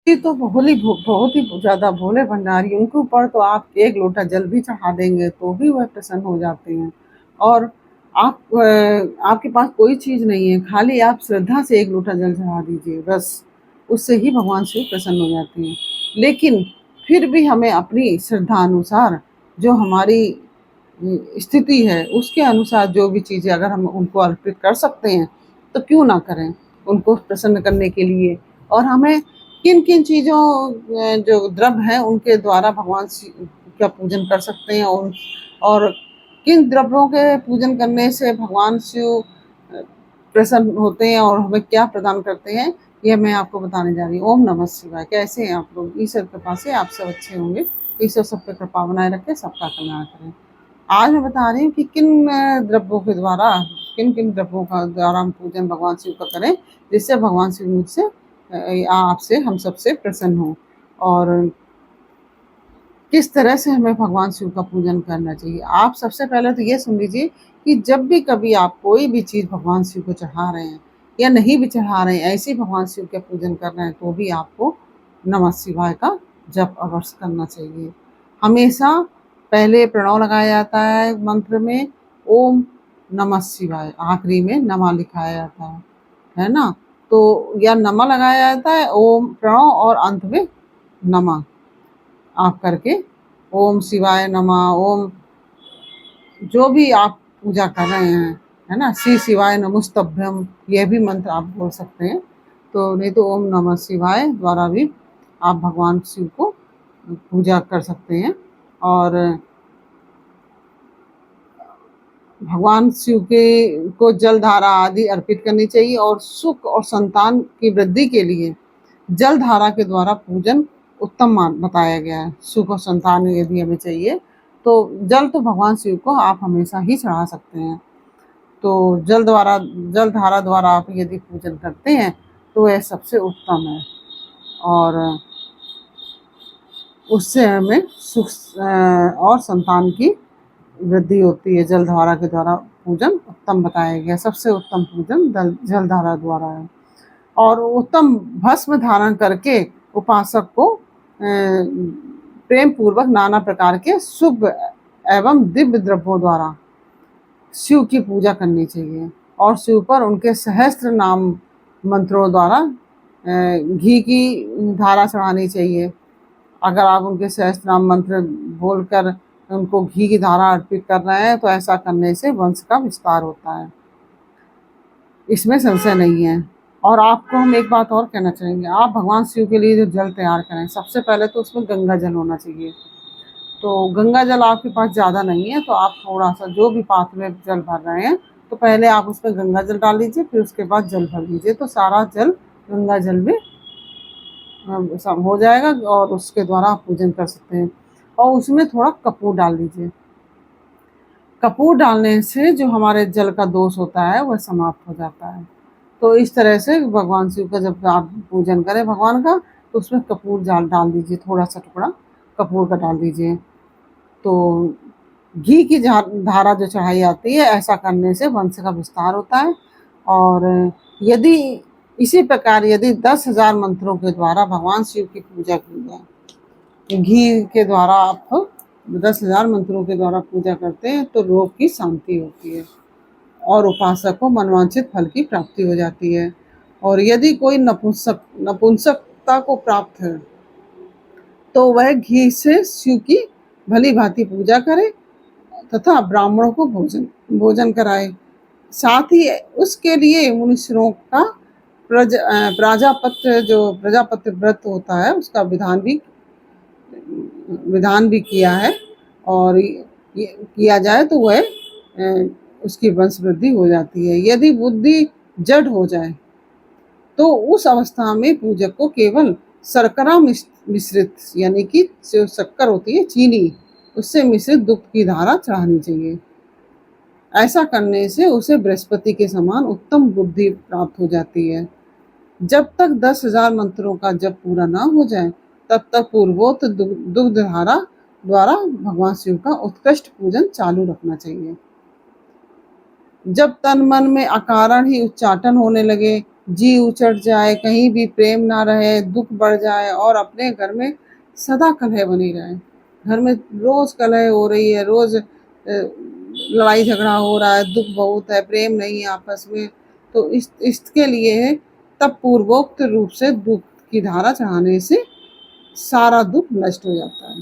ये तो बहुत ही ज़्यादा भोले भंडारी, उनके ऊपर तो आप एक लोटा जल भी चढ़ा देंगे तो भी वह प्रसन्न हो जाते हैं। और आपके पास कोई चीज़ नहीं है, खाली आप श्रद्धा से एक लोटा जल चढ़ा दीजिए बस, उससे ही भगवान शिव प्रसन्न हो जाते हैं। लेकिन फिर भी हमें अपनी श्रद्धा अनुसार जो हमारी स्थिति है उसके अनुसार जो भी चीज़ें अगर हम उनको अर्पित कर सकते हैं तो क्यों ना करें, उनको प्रसन्न करने के लिए। और हमें किन किन चीज़ों जो द्रव्य हैं उनके द्वारा भगवान शिव का पूजन कर सकते हैं, और किन द्रव्यों के पूजन करने से भगवान शिव प्रसन्न होते हैं और हमें क्या प्रदान करते हैं, यह मैं आपको बताने जा रही हूँ। ओम नमः शिवाय। कैसे हैं आप लोग? ईश्वर कृपा से आप सब अच्छे होंगे। ईश्वर सब पे कृपा बनाए रखे, सबका कल्याण करें। आज मैं बता रही हूँ कि किन द्रव्यों के द्वारा, किन किन द्रव्यों का द्वारा हम पूजन भगवान शिव का करें जिससे भगवान शिव मुझसे आपसे हम सबसे प्रसन्न हो। और किस तरह से हमें भगवान शिव का पूजन करना चाहिए। आप सबसे पहले तो ये सुन लीजिए कि जब भी कभी आप कोई भी चीज़ भगवान शिव को चढ़ा रहे हैं या नहीं भी चढ़ा रहे हैं, ऐसे ही भगवान शिव का पूजन कर रहे हैं, तो भी आपको नमः शिवाय का जप अवश्य करना चाहिए। हमेशा पहले प्रणव लगाया जाता है मंत्र में, ओम नमः शिवाय, आखिरी में नमः लिखाया जाता है ना? तो या नमः लगाया जाता है, ओम प्रणव और अंत में नमः आप करके ओम शिवाय नमः, ओम जो भी आप पूजा कर रहे हैं, है ना, श्री शिवाय नमस्तभ्यम, यह भी मंत्र आप बोल सकते हैं। तो नहीं तो ओम नमः शिवाय द्वारा भी आप भगवान शिव को पूजा कर सकते हैं। और भगवान शिव के को जल धारा आदि अर्पित करनी चाहिए। और सुख और संतान की वृद्धि के लिए जल धारा के द्वारा पूजन उत्तम बताया गया है। सुख और संतान यदि हमें चाहिए तो जल तो भगवान शिव को आप हमेशा ही चढ़ा सकते हैं। तो जल धारा द्वारा आप यदि पूजन करते हैं तो यह सबसे उत्तम है। और उससे हमें सुख और संतान की वृद्धि होती है। जल धारा के द्वारा पूजन उत्तम बताया गया, सबसे उत्तम पूजन जल धारा द्वारा है। और उत्तम भस्म धारण करके उपासक को प्रेम पूर्वक नाना प्रकार के शुभ एवं दिव्य द्रव्यों द्वारा शिव की पूजा करनी चाहिए। और शिव पर उनके सहस्त्र नाम मंत्रों द्वारा घी की धारा चढ़ानी चाहिए। अगर आप उनके सहस्त्र नाम मंत्र बोलकर उनको घी की धारा अर्पित कर रहे हैं तो ऐसा करने से वंश का विस्तार होता है, इसमें संशय नहीं है। और आपको हम एक बात और कहना चाहेंगे, आप भगवान शिव के लिए जो जल तैयार करें, सबसे पहले तो उसमें गंगा जल होना चाहिए। तो गंगा जल आपके पास ज़्यादा नहीं है तो आप थोड़ा सा जो भी पात्र में जल भर रहे हैं तो पहले आप उसमें गंगा जल डाल लीजिए, फिर उसके बाद जल भर लीजिए, तो सारा जल गंगा जल में सब हो जाएगा और उसके द्वारा आप पूजन कर सकते हैं। और उसमें थोड़ा कपूर डाल दीजिए। कपूर डालने से जो हमारे जल का दोष होता है वह समाप्त हो जाता है। तो इस तरह से भगवान शिव का जब आप पूजन करें भगवान का तो उसमें कपूर डाल दीजिए, थोड़ा सा टुकड़ा कपूर का डाल दीजिए। तो घी की धारा जो चढ़ाई जाती है, ऐसा करने से वंश का विस्तार होता है। और यदि इसी प्रकार यदि 10,000 मंत्रों के द्वारा भगवान शिव की पूजा की जाए, घी के द्वारा आप 10,000 मंत्रों के द्वारा पूजा करते हैं तो रोग की शांति होती है और उपासक को मनवांछित फल की प्राप्ति हो जाती है। और यदि कोई नपुंसकता को प्राप्त है तो वह घी से शिव की भली भांति पूजा करे तथा ब्राह्मणों को भोजन कराए। साथ ही उसके लिए मुनिश्रों का प्रजापत्य व्रत होता है, उसका विधान भी किया है। और ये किया जाए तो वह उसकी वंश वृद्धि हो जाती है। यदि बुद्धि जड़ हो जाए तो उस अवस्था में पूजक को केवल शर्करा मिश्रित, यानी कि जो शक्कर होती है चीनी, उससे मिश्रित दुग्ध की धारा चढ़ानी चाहिए। ऐसा करने से उसे बृहस्पति के समान उत्तम बुद्धि प्राप्त हो जाती है। जब तक 10,000 मंत्रों का जप पूरा ना हो जाए तब तक पूर्वोक्त दुग्ध धारा द्वारा भगवान शिव का उत्कृष्ट पूजन चालू रखना चाहिए। जब तन मन में अकारण ही उच्चाटन होने लगे जी उचट जाए, कहीं भी प्रेम ना रहे, दुख बढ़ जाए और अपने घर में सदा कलह बनी रहे। घर में रोज कलह हो रही है, रोज लड़ाई झगड़ा हो रहा है, दुख बहुत है, प्रेम नहीं है आपस में, तो इस इसके लिए तब पूर्वोक्त रूप से दूध की धारा चढ़ाने से सारा दुख नष्ट हो जाता है।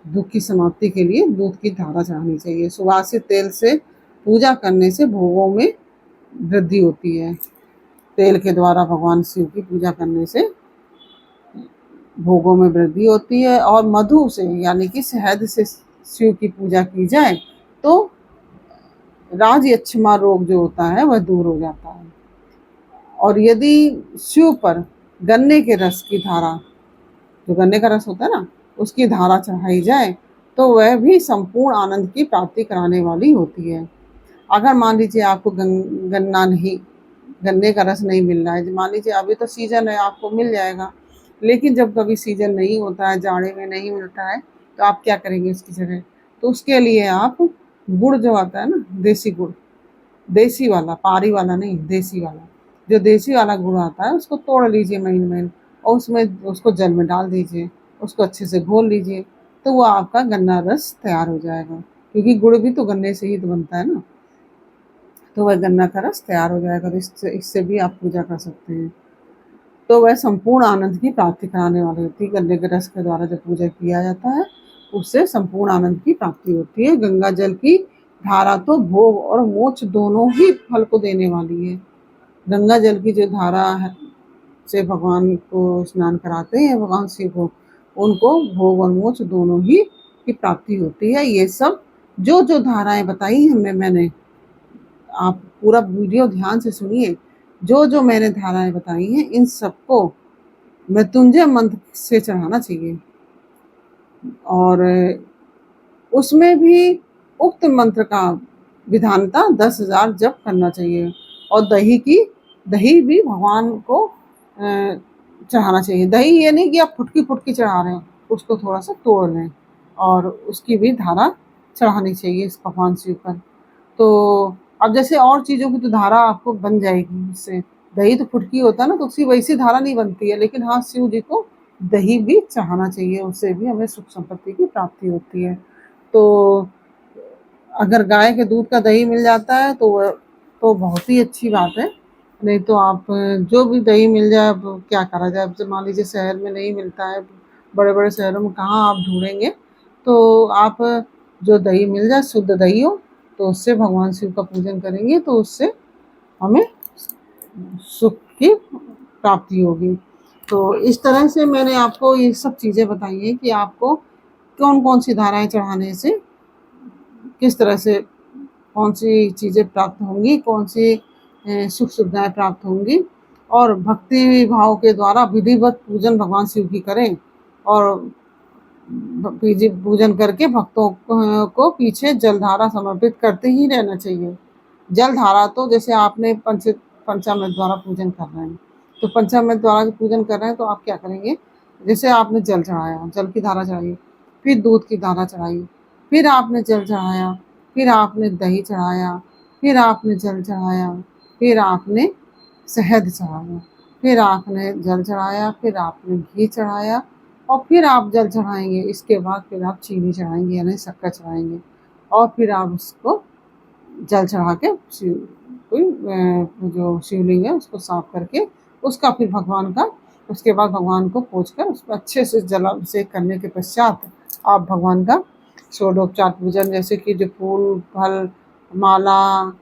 दुख की समाप्ति के लिए दूध की धारा चढ़ानी चाहिए। सुवासित तेल से पूजा करने से भोगों में वृद्धि होती है। तेल के द्वारा भगवान शिव की पूजा करने से भोगों में वृद्धि होती है। और मधु से यानी कि शहद से शिव की पूजा की जाए तो राजयक्षमा रोग जो होता है वह दूर हो जाता है। और यदि शिव पर गन्ने के रस की धारा, जो गन्ने का रस होता है ना, उसकी धारा चढ़ाई जाए तो वह भी संपूर्ण आनंद की प्राप्ति कराने वाली होती है। अगर मान लीजिए आपको गन्ने का रस नहीं मिल रहा है, मान लीजिए अभी तो सीजन है, आपको मिल जाएगा, लेकिन जब कभी सीजन नहीं होता है, जाड़े में नहीं मिलता है, तो आप क्या करेंगे उसकी जगह? तो उसके लिए आप गुड़ जो आता है ना, देसी गुड़, देसी वाला, पारी वाला नहीं, देसी वाला, जो देसी वाला गुड़ आता है उसको तोड़ लीजिए महीन महीन, और उसमें उसको जल में डाल दीजिए, उसको अच्छे से घोल लीजिए, तो वो आपका गन्ना रस तैयार हो जाएगा। क्योंकि गुड़ भी तो गन्ने से ही तो बनता है ना, तो वह गन्ना का रस तैयार हो जाएगा। तो इससे भी आप पूजा कर सकते हैं। तो वह संपूर्ण आनंद की प्राप्ति कराने वाली होती है। गन्ने के रस के द्वारा जब पूजा किया जाता है उससे संपूर्ण आनंद की प्राप्ति होती है। गंगा जल की धारा तो भोग और मोक्ष दोनों ही फल को देने वाली है। गंगा जल की जो धारा है से भगवान को स्नान कराते हैं भगवान शिव को, उनको भोग और मोक्ष दोनों ही की प्राप्ति होती है। ये सब जो जो धाराएं बताई हैं मैंने, आप पूरा वीडियो ध्यान से सुनिए, जो जो मैंने धाराएं बताई हैं इन सबको मृत्युंजय मंत्र से चढ़ाना चाहिए। और उसमें भी उक्त मंत्र का विधानता 10,000 जप करना चाहिए। और दही भी भगवान को चढ़ाना चाहिए। दही ये नहीं कि आप फुटकी फुटकी चढ़ा रहे हैं, उसको थोड़ा सा तोड़ लें और उसकी भी धारा चढ़ानी चाहिए इस भगवान शिव पर। तो अब जैसे और चीज़ों की तो धारा आपको बन जाएगी इससे। दही तो फुटकी होता है ना, तो उसकी वैसी धारा नहीं बनती है, लेकिन हाँ शिव जी को दही भी चढ़ाना चाहिए, उससे भी हमें सुख संपत्ति की प्राप्ति होती है। तो अगर गाय के दूध का दही मिल जाता है तो वह तो बहुत ही अच्छी बात है। नहीं तो आप जो भी दही मिल जाए, अब क्या करा जाए। अब मान लीजिए शहर में नहीं मिलता है, बड़े बड़े शहरों में कहाँ आप ढूंढेंगे, तो आप जो दही मिल जाए, शुद्ध दही हो, तो उससे भगवान शिव का पूजन करेंगे तो उससे हमें सुख की प्राप्ति होगी। तो इस तरह से मैंने आपको ये सब चीज़ें बताई हैं कि आपको कौन कौन सी धाराएं चढ़ाने से किस तरह से कौन सी चीज़ें प्राप्त होंगी, कौन सी सुख सुविधाएं प्राप्त होंगी। और भक्ति भाव के द्वारा विधिवत पूजन भगवान शिव की करें और पूजन करके भक्तों को पीछे जलधारा समर्पित करते ही रहना चाहिए। जलधारा तो जैसे आपने पंचामृत द्वारा पूजन कर रहे हैं, तो पंचामृत द्वारा पूजन कर रहे हैं तो आप क्या करेंगे, जैसे आपने जल चढ़ाया, जल की धारा चढ़ाई, फिर दूध की धारा चढ़ाई, फिर आपने जल चढ़ाया, फिर आपने दही चढ़ाया, फिर आपने जल चढ़ाया, फिर आपने शहद चढ़ाया, फिर आपने जल चढ़ाया, फिर आपने घी चढ़ाया, और फिर आप जल चढ़ाएंगे। इसके बाद फिर आप चीनी चढ़ाएंगे यानी शक्कर चढ़ाएंगे, और फिर आप उसको जल चढ़ा के कोई जो शिवलिंग है उसको साफ करके उसका फिर भगवान का, उसके बाद भगवान को पोंछ कर उसको अच्छे से जलाभिषेक करने के पश्चात आप भगवान का षोडोपचार पूजन, जैसे कि जो फूल फल माला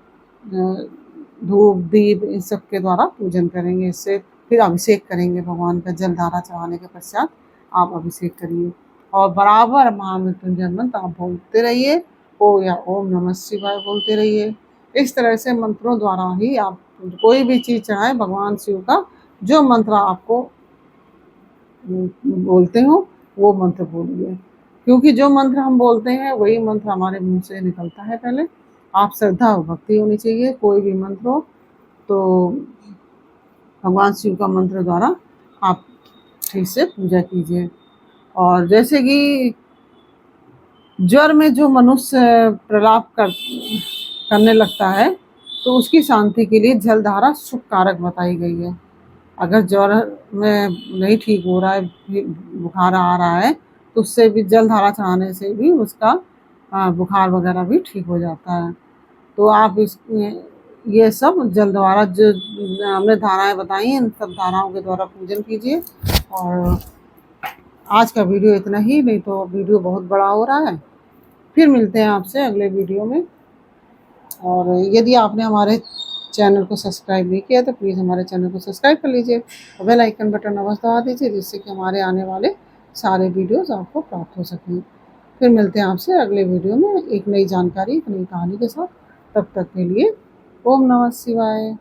धूप दीप इन सब के द्वारा पूजन करेंगे। इससे फिर अभिषेक करेंगे भगवान का, जल धारा चढ़ाने के पश्चात आप अभिषेक करिए। और बराबर महामृत्युंजय मंत्र आप बोलते रहिए, ओ या ओम नमः शिवाय बोलते रहिए। इस तरह से मंत्रों द्वारा ही आप कोई भी चीज़ चढ़ाएं भगवान शिव का, जो मंत्र आपको बोलते हो वो मंत्र बोलिए, क्योंकि जो मंत्र हम बोलते हैं वही मंत्र हमारे मुंह से निकलता है। पहले आप श्रद्धा और भक्ति होनी चाहिए, कोई भी मंत्र हो तो भगवान शिव का मंत्र द्वारा आप ठीक से पूजा कीजिए। और जैसे कि ज्वर में जो मनुष्य प्रलाप करने लगता है, तो उसकी शांति के लिए जलधारा शुभ कारक बताई गई है। अगर ज्वर में नहीं ठीक हो रहा है, बुखार आ रहा है, तो उससे भी जलधारा चढ़ाने से भी उसका बुखार वगैरह भी ठीक हो जाता है। तो आप इस ये सब जल द्वारा जो हमने धाराएं बताई इन सब धाराओं के द्वारा पूजन कीजिए। और आज का वीडियो इतना ही, नहीं तो वीडियो बहुत बड़ा हो रहा है। फिर मिलते हैं आपसे अगले वीडियो में। और यदि आपने हमारे चैनल को सब्सक्राइब नहीं किया तो प्लीज़ हमारे चैनल को सब्सक्राइब कर लीजिए और बेल आइकन बटन अवश्य दबा दीजिए, जिससे कि हमारे आने वाले सारे वीडियोस आपको प्राप्त हो सकें। फिर मिलते हैं आपसे अगले वीडियो में एक नई जानकारी, एक नई कहानी के साथ। तब तक के लिए ओम नमः शिवाय।